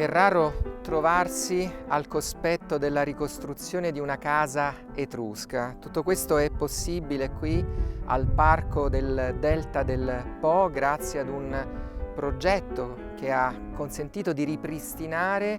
È raro trovarsi al cospetto della ricostruzione di una casa etrusca. Tutto questo è possibile qui al parco del Delta del Po grazie ad un progetto che ha consentito di ripristinare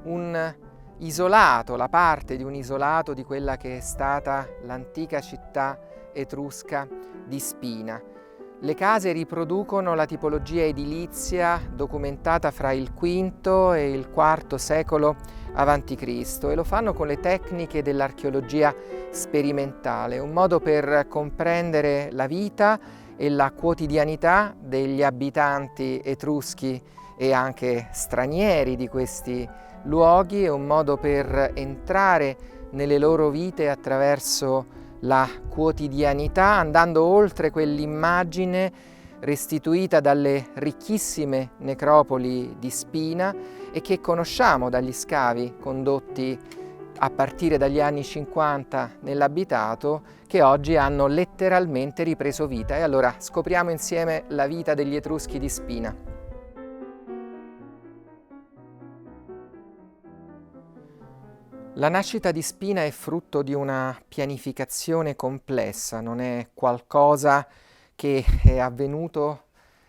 un isolato, la parte di un isolato di quella che è stata l'antica città etrusca di Spina. Le case riproducono la tipologia edilizia documentata fra il V e il IV secolo a.C. e lo fanno con le tecniche dell'archeologia sperimentale, un modo per comprendere la vita e la quotidianità degli abitanti etruschi e anche stranieri di questi luoghi, è un modo per entrare nelle loro vite attraverso la quotidianità, andando oltre quell'immagine restituita dalle ricchissime necropoli di Spina e che conosciamo dagli scavi condotti a partire dagli anni 50 nell'abitato, che oggi hanno letteralmente ripreso vita. E allora scopriamo insieme la vita degli Etruschi di Spina. La nascita di Spina è frutto di una pianificazione complessa, non è qualcosa che è avvenuto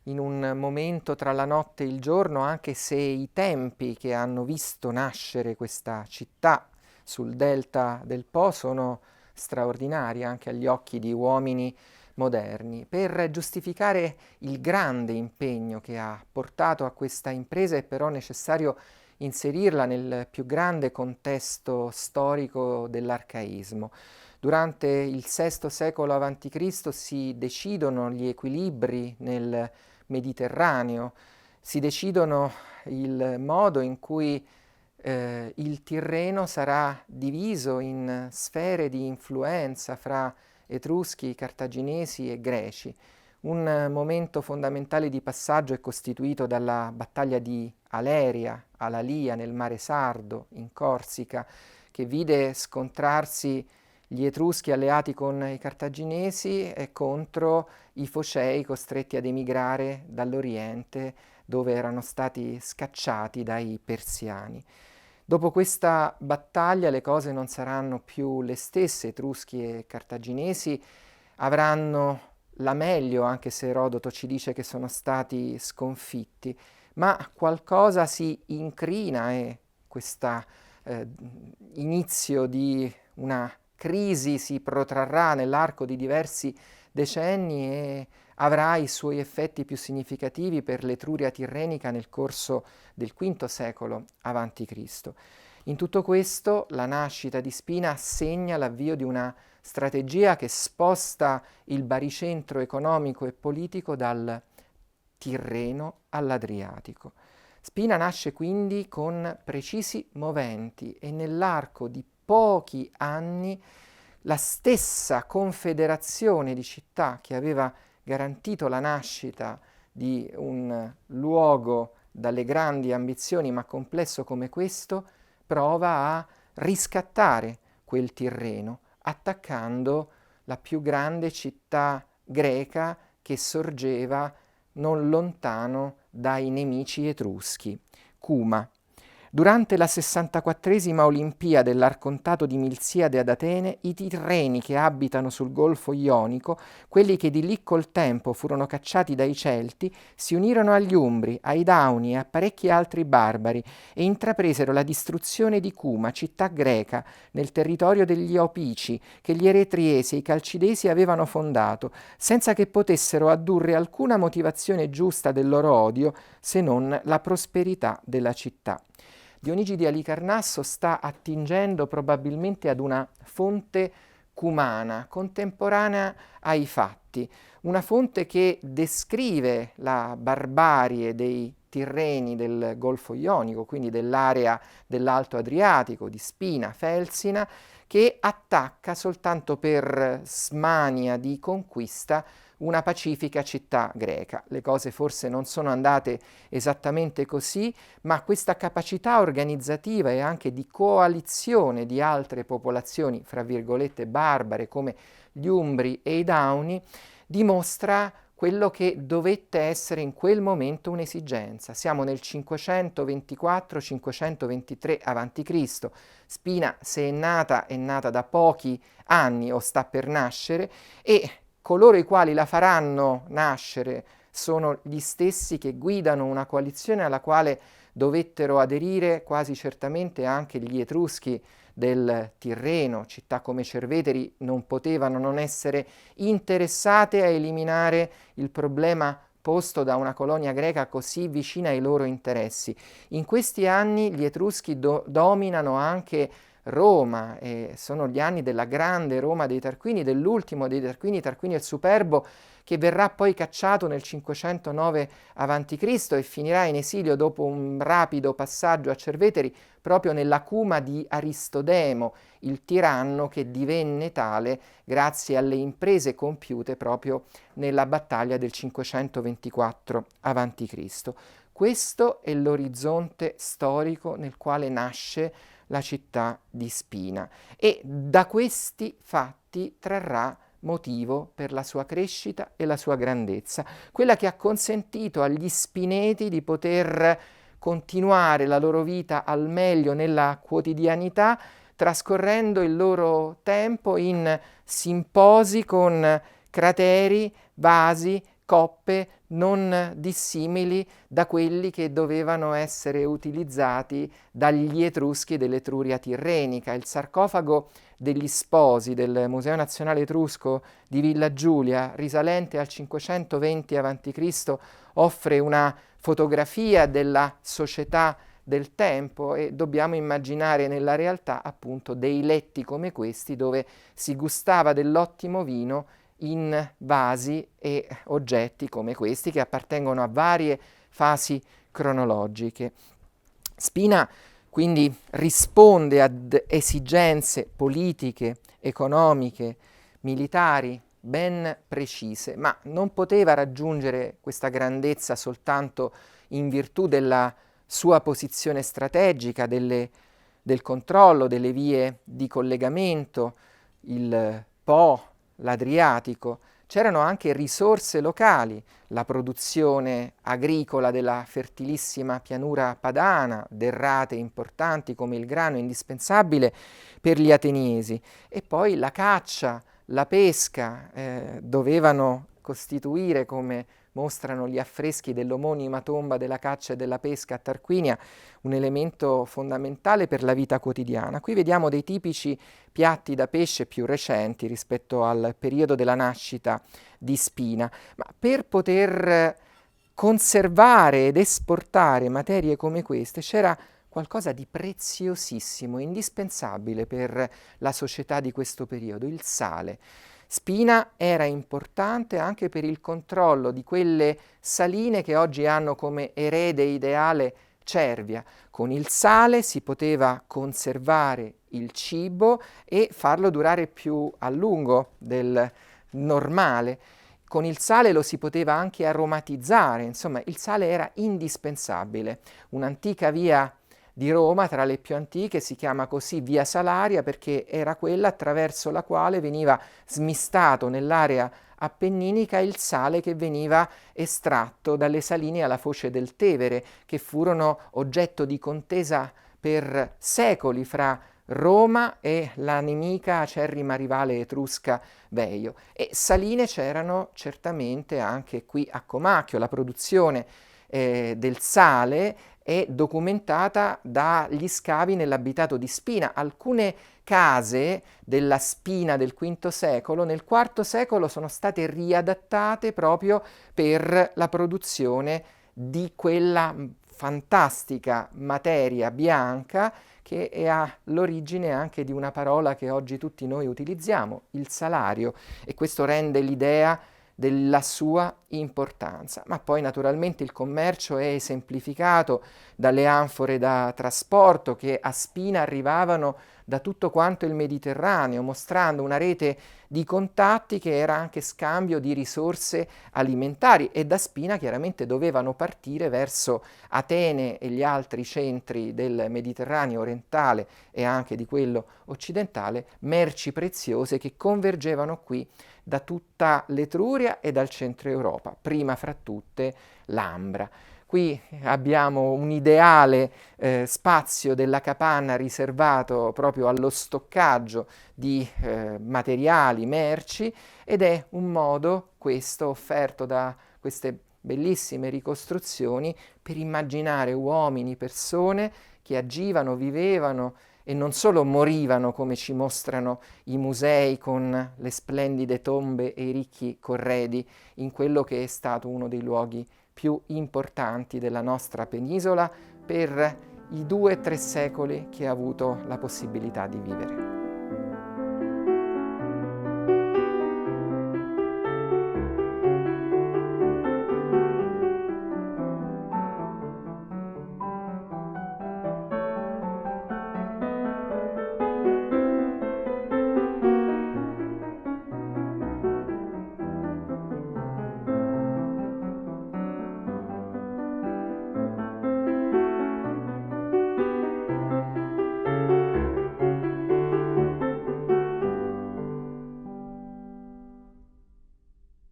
in un momento tra la notte e il giorno, anche se i tempi che hanno visto nascere questa città sul delta del Po sono straordinari anche agli occhi di uomini moderni. Per giustificare il grande impegno che ha portato a questa impresa è però necessario inserirla nel più grande contesto storico dell'arcaismo. Durante il VI secolo a.C. si decidono gli equilibri nel Mediterraneo, si decidono il modo in cui il Tirreno sarà diviso in sfere di influenza fra Etruschi, Cartaginesi e Greci. Un momento fondamentale di passaggio è costituito dalla battaglia di Aleria, Alalia, nel Mare Sardo, in Corsica, che vide scontrarsi gli Etruschi alleati con i Cartaginesi e contro i Focei costretti ad emigrare dall'Oriente, dove erano stati scacciati dai Persiani. Dopo questa battaglia le cose non saranno più le stesse, Etruschi e Cartaginesi avranno la meglio, anche se Erodoto ci dice che sono stati sconfitti, ma qualcosa si incrina e questo inizio di una crisi si protrarrà nell'arco di diversi decenni e avrà i suoi effetti più significativi per l'Etruria tirrenica nel corso del V secolo a.C. In tutto questo, la nascita di Spina segna l'avvio di una strategia che sposta il baricentro economico e politico dal Tirreno all'Adriatico. Spina nasce quindi con precisi moventi e nell'arco di pochi anni la stessa confederazione di città che aveva garantito la nascita di un luogo dalle grandi ambizioni ma complesso come questo prova a riscattare quel Tirreno attaccando la più grande città greca che sorgeva non lontano dai nemici etruschi, Cuma. Durante la 64esima Olimpiade dell'Arcontato di Milziade ad Atene, i Tirreni che abitano sul Golfo Ionico, quelli che di lì col tempo furono cacciati dai Celti, si unirono agli Umbri, ai Dauni e a parecchi altri barbari e intrapresero la distruzione di Cuma, città greca, nel territorio degli Opici, che gli Eretriesi e i Calcidesi avevano fondato, senza che potessero addurre alcuna motivazione giusta del loro odio se non la prosperità della città. Dionigi di Alicarnasso sta attingendo probabilmente ad una fonte cumana, contemporanea ai fatti, una fonte che descrive la barbarie dei Tirreni del Golfo Ionico, quindi dell'area dell'Alto Adriatico, di Spina, Felsina, che attacca soltanto per smania di conquista una pacifica città greca. Le cose forse non sono andate esattamente così, ma questa capacità organizzativa e anche di coalizione di altre popolazioni, fra virgolette, barbare, come gli Umbri e i Dauni, dimostra quello che dovette essere in quel momento un'esigenza. Siamo nel 524-523 a.C. Spina, se è nata da pochi anni o sta per nascere, e coloro i quali la faranno nascere sono gli stessi che guidano una coalizione alla quale dovettero aderire quasi certamente anche gli Etruschi del Tirreno. Città come Cerveteri non potevano non essere interessate a eliminare il problema posto da una colonia greca così vicina ai loro interessi. In questi anni gli Etruschi dominano anche Roma, e sono gli anni della grande Roma dei Tarquini, dell'ultimo dei Tarquini, Tarquinio il Superbo, che verrà poi cacciato nel 509 a.C. e finirà in esilio dopo un rapido passaggio a Cerveteri, proprio nella cuma di Aristodemo, il tiranno che divenne tale grazie alle imprese compiute proprio nella battaglia del 524 a.C. Questo è l'orizzonte storico nel quale nasce la città di Spina, e da questi fatti trarrà motivo per la sua crescita e la sua grandezza, quella che ha consentito agli spineti di poter continuare la loro vita al meglio nella quotidianità, trascorrendo il loro tempo in simposi con crateri, vasi, coppe non dissimili da quelli che dovevano essere utilizzati dagli Etruschi dell'Etruria tirrenica. Il sarcofago degli sposi del Museo Nazionale Etrusco di Villa Giulia, risalente al 520 a.C., offre una fotografia della società del tempo, e dobbiamo immaginare nella realtà appunto dei letti come questi dove si gustava dell'ottimo vino in vasi e oggetti come questi che appartengono a varie fasi cronologiche. Spina quindi risponde ad esigenze politiche, economiche, militari ben precise, ma non poteva raggiungere questa grandezza soltanto in virtù della sua posizione strategica, del controllo delle vie di collegamento, il Po, l'Adriatico. C'erano anche risorse locali, la produzione agricola della fertilissima pianura padana, derrate importanti come il grano indispensabile per gli ateniesi, e poi la caccia, la pesca dovevano costituire, come mostrano gli affreschi dell'omonima tomba della caccia e della pesca a Tarquinia, un elemento fondamentale per la vita quotidiana. Qui vediamo dei tipici piatti da pesce più recenti rispetto al periodo della nascita di Spina, ma per poter conservare ed esportare materie come queste c'era qualcosa di preziosissimo, indispensabile per la società di questo periodo, il sale. Spina era importante anche per il controllo di quelle saline che oggi hanno come erede ideale Cervia. Con il sale si poteva conservare il cibo e farlo durare più a lungo del normale. Con il sale lo si poteva anche aromatizzare, insomma il sale era indispensabile. Un'antica via di Roma, tra le più antiche, si chiama così Via Salaria perché era quella attraverso la quale veniva smistato nell'area appenninica il sale che veniva estratto dalle saline alla foce del Tevere, che furono oggetto di contesa per secoli fra Roma e la nemica acerrima rivale etrusca Veio. E saline c'erano certamente anche qui a Comacchio. La produzione del sale è documentata dagli scavi nell'abitato di Spina. Alcune case della Spina del V secolo nel IV secolo sono state riadattate proprio per la produzione di quella fantastica materia bianca che ha l'origine anche di una parola che oggi tutti noi utilizziamo, il salario, e questo rende l'idea della sua importanza. Ma poi naturalmente il commercio è esemplificato dalle anfore da trasporto che a Spina arrivavano da tutto quanto il Mediterraneo, mostrando una rete di contatti che era anche scambio di risorse alimentari, e da Spina chiaramente dovevano partire verso Atene e gli altri centri del Mediterraneo orientale e anche di quello occidentale merci preziose che convergevano qui da tutta l'Etruria e dal centro Europa, prima fra tutte l'Ambra. Qui abbiamo un ideale spazio della capanna riservato proprio allo stoccaggio di materiali, merci, ed è un modo, questo, offerto da queste bellissime ricostruzioni, per immaginare uomini, persone che agivano, vivevano e non solo morivano, come ci mostrano i musei con le splendide tombe e i ricchi corredi, in quello che è stato uno dei luoghi più importanti della nostra penisola per i 2 o 3 secoli che ha avuto la possibilità di vivere.